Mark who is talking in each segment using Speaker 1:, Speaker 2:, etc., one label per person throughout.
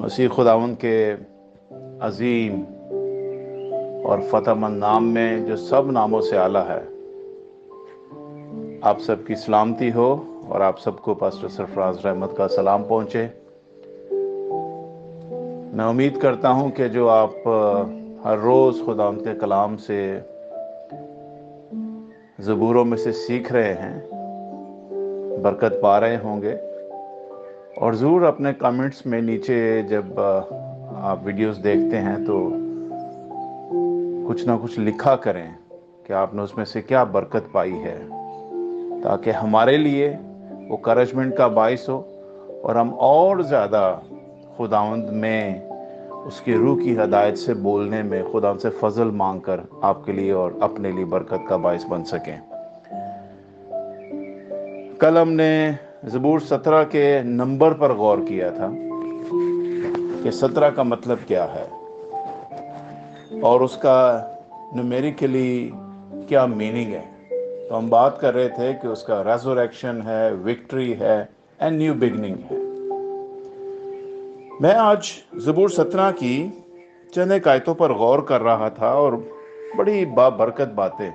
Speaker 1: मसीह खुदावंद के अजीम और फतहमंद नाम में जो सब नामों से आला है, आप सबकी सलामती हो और आप सबको पास्टर सरफराज रहमत का सलाम पहुंचे। मैं उम्मीद करता हूं कि जो आप हर रोज़ खुदावंद के कलाम से ज़बूरों में से सीख रहे हैं, बरकत पा रहे होंगे। और ज़रूर अपने कमेंट्स में नीचे जब आप वीडियोस देखते हैं तो कुछ ना कुछ लिखा करें कि आपने उसमें से क्या बरकत पाई है, ताकि हमारे लिए वो करजमेंट का बाइस हो और हम और ज़्यादा खुदावंद में उसकी रूह की हदायत से बोलने में खुदा से फजल मांग कर आपके लिए और अपने लिए बरकत का बाइस बन सकें। कल हमने ज़बूर 17 के नंबर पर गौर किया था कि 17 का मतलब क्या है और उसका न्यूमेरिकली क्या मीनिंग है। तो हम बात कर रहे थे कि उसका रेज़रेक्शन है, विक्ट्री है एंड न्यू बिगनिंग है। मैं आज ज़बूर 17 की चंद एक आयतों पर गौर कर रहा था और बड़ी बाबरकत बातें।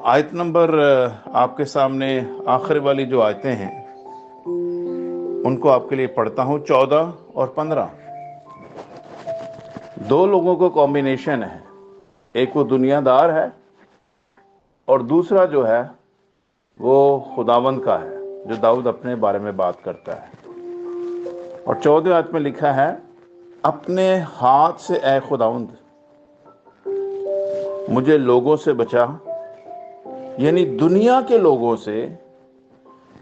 Speaker 1: आयत नंबर आपके सामने आखिर वाली जो आयतें हैं उनको आपके लिए पढ़ता हूं। 14 और 15 दो लोगों का कॉम्बिनेशन है। एक वो दुनियादार है और दूसरा जो है वो खुदावंद का है, जो दाऊद अपने बारे में बात करता है। और 14 आयत में लिखा है, अपने हाथ से ऐ खुदावंद मुझे लोगों से बचा, यानी दुनिया के लोगों से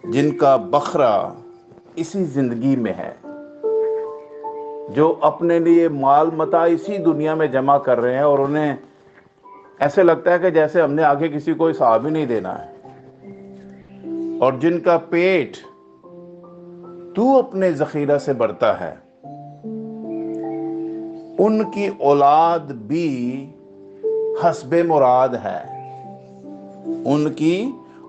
Speaker 1: जिनका बखरा इसी जिंदगी में है, जो अपने लिए माल मता इसी दुनिया में जमा कर रहे हैं और उन्हें ऐसे लगता है कि जैसे हमने आगे किसी को हिसाब ही नहीं देना है, और जिनका पेट तू अपने जखीरा से भरता है, उनकी औलाद भी हस्बे मुराद है। उनकी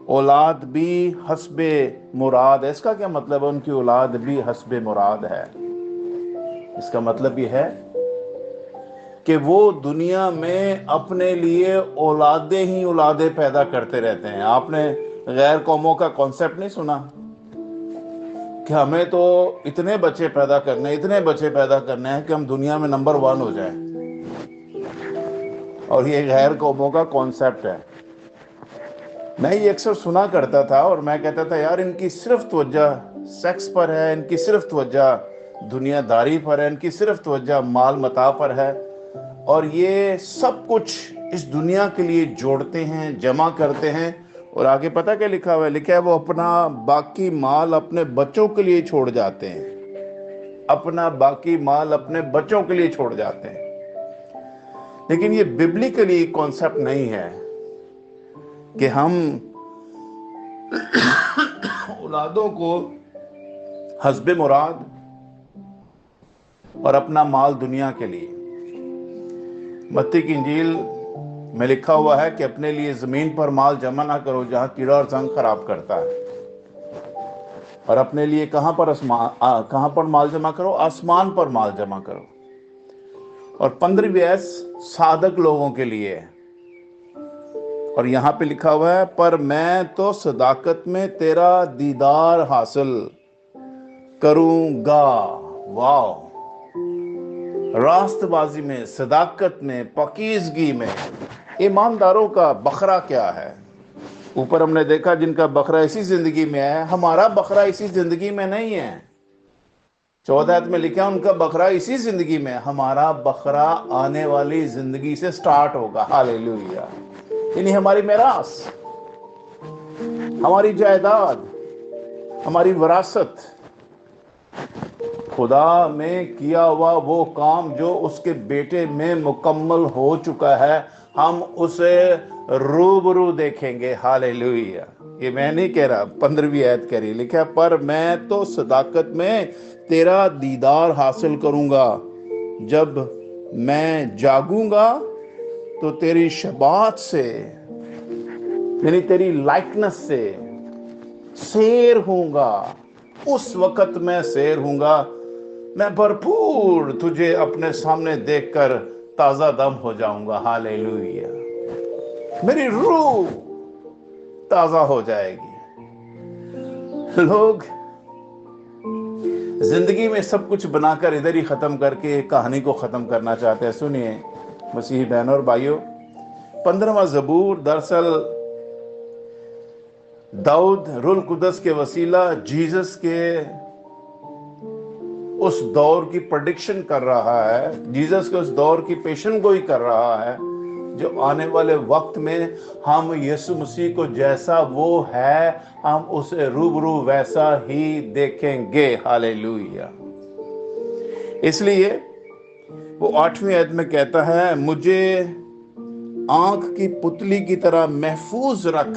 Speaker 1: औलाद भी हस्बे मुराद है। इसका क्या मतलब है? उनकी औलाद भी हस्बे मुराद है। इसका मतलब यह है कि वो दुनिया में अपने लिए औलादे ही औलादे पैदा करते रहते हैं। आपने गैर कौमों का कॉन्सेप्ट नहीं सुना कि हमें तो इतने बच्चे पैदा करने हैं कि हम दुनिया में नंबर 1 हो जाएं। और ये गैर कौमों का कॉन्सेप्ट है। मैं ये अक्सर सुना करता था और मैं कहता था, यार इनकी सिर्फ तवज्जो सेक्स पर है, इनकी सिर्फ तवज्जो दुनियादारी पर है, इनकी सिर्फ तवज्जो माल मता पर है, और ये सब कुछ इस दुनिया के लिए जोड़ते हैं, जमा करते हैं। और आगे पता क्या लिखा हुआ है? लिखा है वो अपना बाकी माल अपने बच्चों के लिए छोड़ जाते हैं। अपना बाकी माल अपने बच्चों के लिए छोड़ जाते हैं। लेकिन ये बिब्लिकली कॉन्सेप्ट नहीं है कि हम औलादों को हस्बे मुराद और अपना माल दुनिया के लिए। मत्ती की इंजील में लिखा हुआ है कि अपने लिए जमीन पर माल जमा ना करो जहां कीड़ा और जंग खराब करता है, और अपने लिए कहां पर माल जमा करो? आसमान पर माल जमा करो। और 15वीं आयत साधक लोगों के लिए है। और यहां पे लिखा हुआ है, पर मैं तो सदाकत में तेरा दीदार हासिल करूंगा। वाह! रास्तबाजी में, सदाकत में, पाकीज़गी में ईमानदारों का बखरा क्या है? ऊपर हमने देखा जिनका बखरा इसी जिंदगी में है। हमारा बखरा इसी जिंदगी में नहीं है। 14 आयत में लिखा उनका बखरा इसी जिंदगी में, हमारा बखरा आने वाली जिंदगी से स्टार्ट होगा। हालेलुया! यानी हमारी मिरास, हमारी जायदाद, हमारी विरासत, खुदा में किया हुआ वो काम जो उसके बेटे में मुकम्मल हो चुका है, हम उसे रूबरू देखेंगे। हालेलुया! ये मैं नहीं कह रहा, 15वीं आयत कह रही, लिखा पर मैं तो सदाकत में तेरा दीदार हासिल करूंगा। जब मैं जागूंगा तो तेरी शबात से, यानी तेरी लाइकनेस से सैर होऊंगा। उस वक्त मैं सैर हूँगा, मैं भरपूर तुझे अपने सामने देखकर ताजा दम हो जाऊंगा। हालेलुया। मेरी रूह ताजा हो जाएगी। लोग जिंदगी में सब कुछ बनाकर इधर ही खत्म करके कहानी को खत्म करना चाहते हैं। सुनिए मसीही बहनों और भाइयों, 15वां ज़बूर दरअसल दाऊद रूह कुदस के वसीला जीसस के उस दौर की प्रेडिक्शन कर रहा है, जीसस के उस दौर की पेशन गोई कर रहा है जो आने वाले वक्त में हम यीशु मसीह को जैसा वो है हम उसे रूबरू वैसा ही देखेंगे। हालेलुया। इसलिए वो 8वीं आयत में कहता है, मुझे आंख की पुतली की तरह महफूज रख।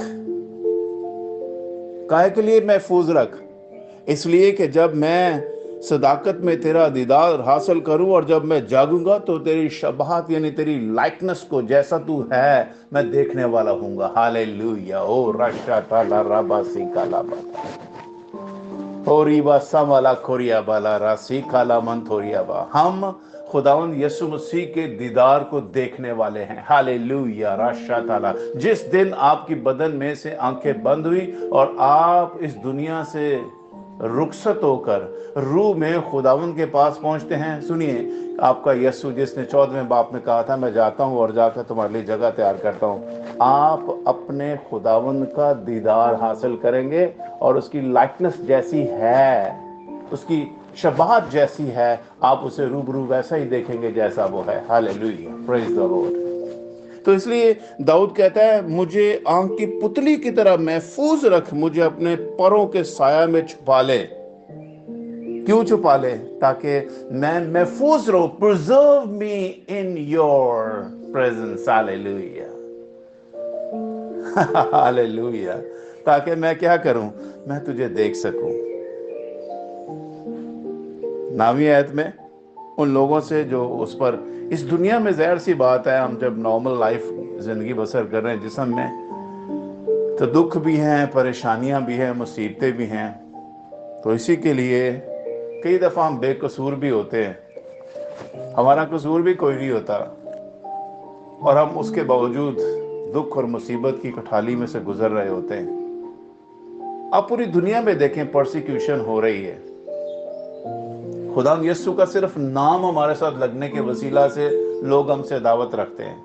Speaker 1: काहे के लिए महफूज रख? इसलिए कि जब मैं सदाकत में तेरा दीदार हासिल करूं और जब मैं जागूंगा तो तेरी शबाहत यानी तेरी लाइकनेस को जैसा तू है मैं देखने वाला हूंगा। हालेलुया। ओ रशा ताला रबा सी काला बा ओ रीबा समला खोरिया बाला रासी काला मन थोरिया बा। हम खुदावंद यीशु मसीह के दीदार को देखने वाले हैं। हालेलुया। रशा ताला। जिस दिन आपकी बदन में से आंखें बंद हुई और आप इस दुनिया से रुखसत होकर रूह में खुदावंद के पास पहुंचते हैं, सुनिए आपका यीशु जिसने 14वें बाप में कहा था, मैं जाता हूं और जाकर तुम्हारे लिए जगह तैयार करता हूं, आप अपने खुदावंद का दीदार हासिल करेंगे और उसकी लाइकनेस जैसी है, उसकी शबाहत जैसी है, आप उसे रूबरू वैसा ही देखेंगे जैसा वो है। हालेलुया। Praise the Lord. तो इसलिए दाऊद कहता है, मुझे आंख की पुतली की तरह महफूज रख, मुझे अपने परों के साया में छुपा ले। क्यों छुपा ले? ताकि मैं महफूज रहूं। Preserve me in your presence. Hallelujah. Hallelujah. ताकि मैं क्या करूं? मैं तुझे देख सकूं। 9वीं आयत में उन लोगों से जो उस पर, इस दुनिया में ज़ाहिर सी बात है, हम जब नॉर्मल लाइफ जिंदगी बसर कर रहे हैं जिस्म में, तो दुख भी हैं, परेशानियां भी हैं, मुसीबतें भी हैं। तो इसी के लिए कई दफ़ा हम बेकसूर भी होते हैं, हमारा कसूर भी कोई नहीं होता और हम उसके बावजूद दुख और मुसीबत की कठाली में से गुजर रहे होते हैं। आप पूरी दुनिया में देखें, परसिक्यूशन हो रही है। खुदा यीशु का सिर्फ नाम हमारे साथ लगने के वसीला से लोग हमसे दावत रखते हैं,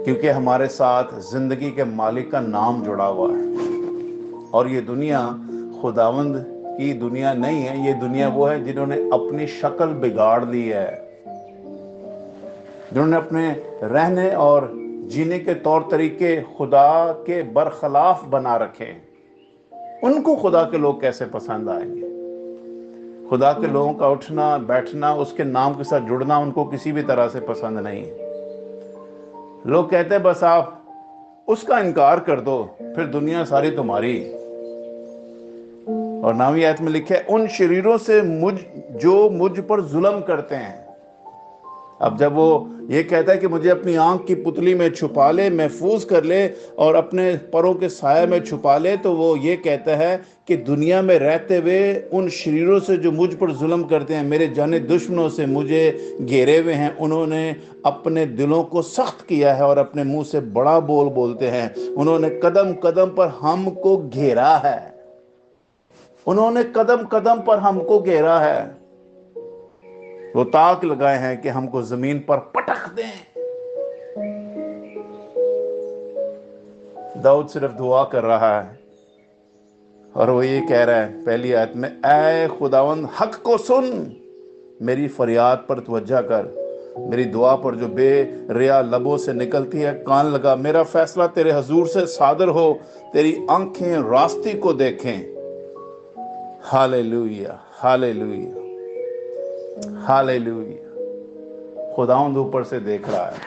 Speaker 1: क्योंकि हमारे साथ जिंदगी के मालिक का नाम जुड़ा हुआ है। और ये दुनिया खुदावंद की दुनिया नहीं है, ये दुनिया वो है जिन्होंने अपनी शक्ल बिगाड़ ली है, जिन्होंने अपने रहने और जीने के तौर तरीके खुदा के बरखिलाफ बना रखे। उनको खुदा के लोग कैसे पसंद आएंगे? खुदा के लोगों का उठना बैठना, उसके नाम के साथ जुड़ना उनको किसी भी तरह से पसंद नहीं है। लोग कहते हैं बस आप उसका इनकार कर दो, फिर दुनिया सारी तुम्हारी। और 9वीं आयत में लिखे, उन शरीरों से जो मुझ पर जुल्म करते हैं। अब जब वो ये कहता है कि मुझे अपनी आंख की पुतली में छुपा ले, महफूज कर ले और अपने परों के साया में छुपा ले, तो वो ये कहता है कि दुनिया में रहते हुए उन शरीरों से जो मुझ पर जुल्म करते हैं, मेरे जाने दुश्मनों से मुझे घेरे हुए हैं, उन्होंने अपने दिलों को सख्त किया है और अपने मुंह से बड़ा बोल बोलते हैं। उन्होंने कदम कदम पर हमको घेरा है, उन्होंने कदम कदम पर हमको घेरा है। वो ताक लगाए हैं कि हमको जमीन पर पटक दें। दाऊद सिर्फ दुआ कर रहा है और वो ये कह रहा है पहली आयत में, ऐ खुदावंद हक को सुन, मेरी फरियाद पर तवज्जो कर, मेरी दुआ पर जो बेरिया लबों से निकलती है कान लगा। मेरा फैसला तेरे हजूर से सादर हो, तेरी आंखें रास्ते को देखें। हालेलुया। हालेलुया। हालेलुया। खुदावंद ऊपर से देख रहा है।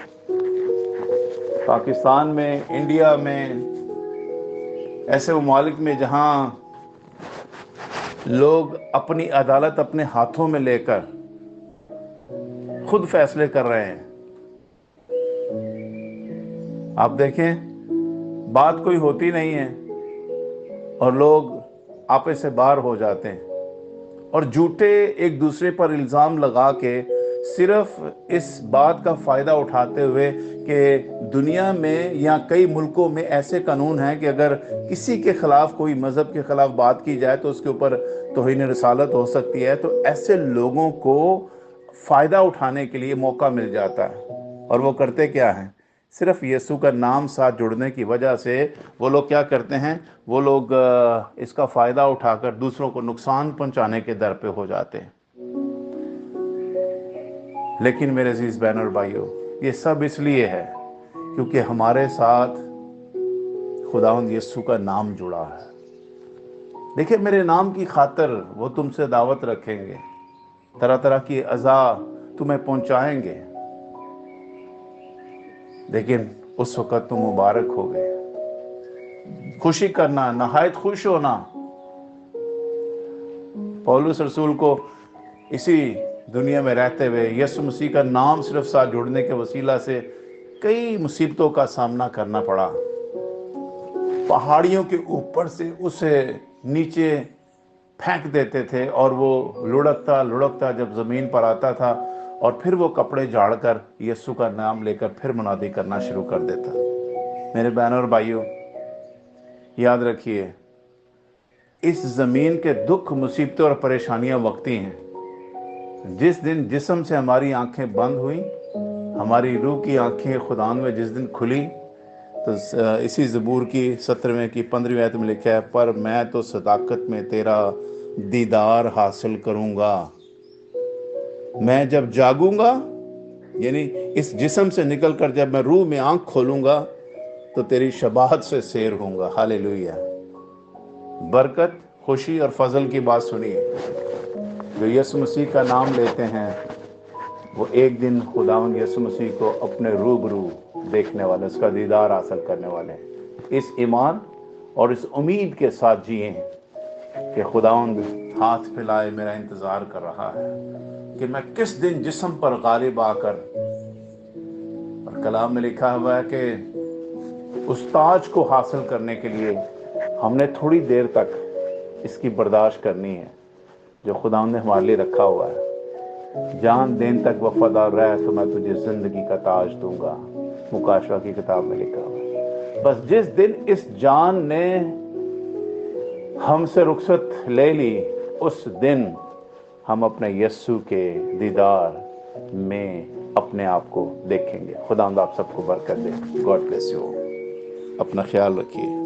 Speaker 1: पाकिस्तान में, इंडिया में, ऐसे ममालिक में जहां लोग अपनी अदालत अपने हाथों में लेकर खुद फैसले कर रहे हैं, आप देखें बात कोई होती नहीं है और लोग آپے سے باہر ہو جاتے ہیں اور جھوٹے ایک دوسرے پر الزام لگا کے صرف اس بات کا فائدہ اٹھاتے ہوئے کہ دنیا میں یا کئی ملکوں میں ایسے قانون ہیں کہ اگر کسی کے خلاف کوئی مذہب کے خلاف بات کی جائے تو اس کے اوپر توہین رسالت ہو سکتی ہے، تو ایسے لوگوں کو فائدہ اٹھانے کے لیے موقع مل جاتا ہے، اور وہ کرتے کیا ہیں؟ صرف یسوع کا نام ساتھ جڑنے کی وجہ سے وہ لوگ کیا کرتے ہیں؟ وہ لوگ اس کا فائدہ اٹھا کر دوسروں کو نقصان پہنچانے کے در پہ ہو جاتے ہیں۔ لیکن میرے عزیز بہن اور بھائیوں، یہ سب اس لیے ہے کیونکہ ہمارے ساتھ خداوند یسوع کا نام جڑا ہے۔ دیکھیں، میرے نام کی خاطر وہ تم سے دعوت رکھیں گے، طرح طرح کی اذا تمہیں پہنچائیں گے، لیکن اس وقت تم مبارک ہوگے۔ خوشی کرنا، نہایت خوش ہونا۔ پولس رسول کو اسی دنیا میں رہتے ہوئے یسوع مسیح کا نام صرف ساتھ جڑنے کے وسیلہ سے کئی مصیبتوں کا سامنا کرنا پڑا۔ پہاڑیوں کے اوپر سے اسے نیچے پھینک دیتے تھے اور وہ لڑکتا لڑکتا جب زمین پر آتا تھا اور پھر وہ کپڑے جھاڑ کر یسوع کا نام لے کر پھر منادی کرنا شروع کر دیتا۔ میرے بہنوں اور بھائیوں، یاد رکھیے، اس زمین کے دکھ، مصیبتیں اور پریشانیاں وقتی ہیں۔ جس دن جسم سے ہماری آنکھیں بند ہوئیں، ہماری روح کی آنکھیں خداوند میں جس دن کھلی، تو اسی زبور کی 17ویں کی 15ویں آیت میں لکھا ہے، پر میں تو صداقت میں تیرا دیدار حاصل کروں گا۔ میں جب جاگوں گا، یعنی اس جسم سے نکل کر جب میں روح میں آنکھ کھولوں گا تو تیری شباہت سے سیر ہوں گا۔ ہاللیلویہ۔ برکت، خوشی اور فضل کی بات سنیے، جو یسوع مسیح کا نام لیتے ہیں وہ ایک دن خداوند یسوع مسیح کو اپنے روبرو دیکھنے والے، اس کا دیدار حاصل کرنے والے ہیں۔ اس ایمان اور اس امید کے ساتھ جئیں کہ خداوند ہاتھ پھیلائے میرا انتظار کر رہا ہے کہ میں کس دن جسم پر غالب آ کر، اور کلام میں لکھا ہوا ہے کہ اس تاج کو حاصل کرنے کے لیے ہم نے تھوڑی دیر تک اس کی برداشت کرنی ہے جو خداوند نے ہمارے لیے رکھا ہوا ہے۔ جان دین تک وفادار رہ تو میں تجھے زندگی کا تاج دوں گا، مکاشفہ کی کتاب میں لکھا ہوا ہے۔ بس جس دن اس جان نے ہم سے رخصت لے لی، اس دن ہم اپنے یسوع کے دیدار میں اپنے آپ کو دیکھیں گے۔ خداوند آپ سب کو برکت دے۔ God bless you. اپنا خیال رکھیے۔